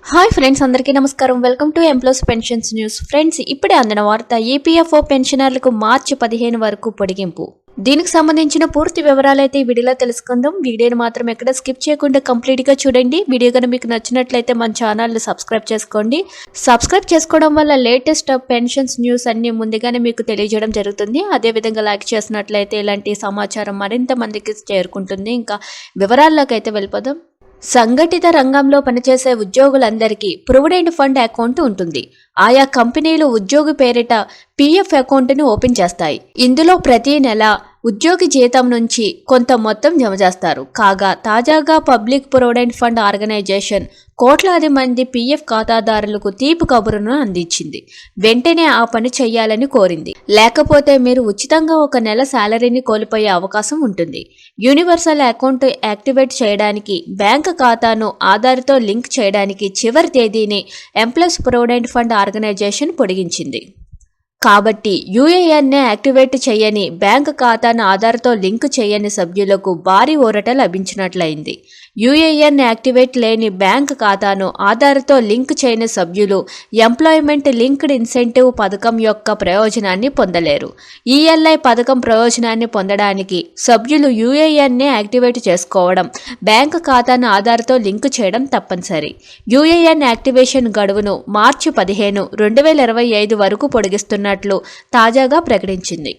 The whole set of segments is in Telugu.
హాయ్ ఫ్రెండ్స్, అందరికీ నమస్కారం. Welcome to employees pensions news. Friends, ఇప్పుడే అందిన వార్త, ఈపీఎఫ్ఓ పెన్షనర్లకు మార్చి 15 వరకు పొడిగింపు. దీనికి సంబంధించిన పూర్తి వివరాలైతే ఈ వీడియోలో తెలుసుకుందాం. వీడియోని మాత్రం ఎక్కడ స్కిప్ చేయకుండా కంప్లీట్ గా చూడండి. వీడియో కనుక మీకు నచ్చినట్లయితే మన ఛానల్ ని సబ్స్క్రైబ్ చేసుకోండి. సబ్స్క్రైబ్ చేసుకోవడం వల్ల లేటెస్ట్ పెన్షన్స్ న్యూస్ అన్ని ముందుగానే మీకు తెలియజేయడం జరుగుతుంది. అదే విధంగా లైక్ చేసినట్లయితే ఇలాంటి సమాచారం మరింత మందికి చేరుకుంటుంది. ఇంకా వివరాల్లోకి అయితే వెళ్ళిపోదాం. సంఘటిత రంగంలో పనిచేసే ఉద్యోగులందరికీ ప్రొవిడెంట్ ఫండ్ అకౌంట్ ఉంటుంది. ఆయా కంపెనీలు ఉద్యోగి పేరిట పీఎఫ్ అకౌంట్ను ఓపెన్ చేస్తాయి. ఇందులో ప్రతి నెల ఉద్యోగి జీతం నుంచి కొంత మొత్తం జమ చేస్తారు. కాగా తాజాగా పబ్లిక్ ప్రొవిడెంట్ ఫండ్ ఆర్గనైజేషన్ కోట్లాది మంది పీఎఫ్ ఖాతాదారులకు తీపి కబురును అందించింది. వెంటనే ఆ పని చేయాలని కోరింది. లేకపోతే మీరు ఉచితంగా ఒక నెల శాలరీని కోల్పోయే అవకాశం ఉంటుంది. యూనివర్సల్ అకౌంట్ యాక్టివేట్ చేయడానికి, బ్యాంక్ ఖాతాను ఆధార్తో లింక్ చేయడానికి చివరి తేదీని ఎంప్లాయీస్ ప్రొవిడెంట్ ఫండ్ ఆర్గనైజేషన్ పొడిగించింది. కాబట్టి యూఏఎన్నే యాక్టివేట్ చేయని, బ్యాంక్ ఖాతాను ఆధార్తో లింక్ చేయని సభ్యులకు భారీ ఊరట లభించినట్లయింది. యూఏఎన్ యాక్టివేట్ లేని బ్యాంక్ ఖాతాను ఆధార్తో లింక్ చేయని సభ్యులు ఎంప్లాయ్మెంట్ లింక్డ్ ఇన్సెంటివ్ పథకం యొక్క ప్రయోజనాన్ని పొందలేరు. ఈఎల్ఐ పథకం ప్రయోజనాన్ని పొందడానికి సభ్యులు యూఏఎన్నే యాక్టివేట్ చేసుకోవడం, బ్యాంక్ ఖాతాను ఆధార్తో లింక్ చేయడం తప్పనిసరి. యూఏఎన్ యాక్టివేషన్ గడువును మార్చి 15, 2025 వరకు పొడిగిస్తున్నట్లు తాజాగా ప్రకటించింది.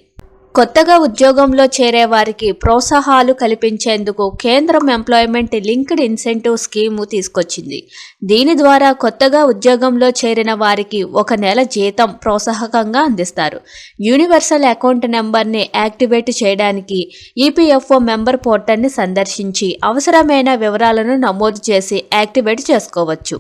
కొత్తగా ఉద్యోగంలో చేరే వారికి ప్రోత్సాహాలు కల్పించేందుకు కేంద్రం ఎంప్లాయ్మెంట్ లింక్డ్ ఇన్సెంటివ్ స్కీము తీసుకొచ్చింది. దీని ద్వారా కొత్తగా ఉద్యోగంలో చేరిన వారికి ఒక నెల జీతం ప్రోత్సాహకంగా అందిస్తారు. యూనివర్సల్ అకౌంట్ నెంబర్ని యాక్టివేట్ చేయడానికి ఈపీఎఫ్ఓ మెంబర్ పోర్టల్ని సందర్శించి అవసరమైన వివరాలను నమోదు చేసి యాక్టివేట్ చేసుకోవచ్చు.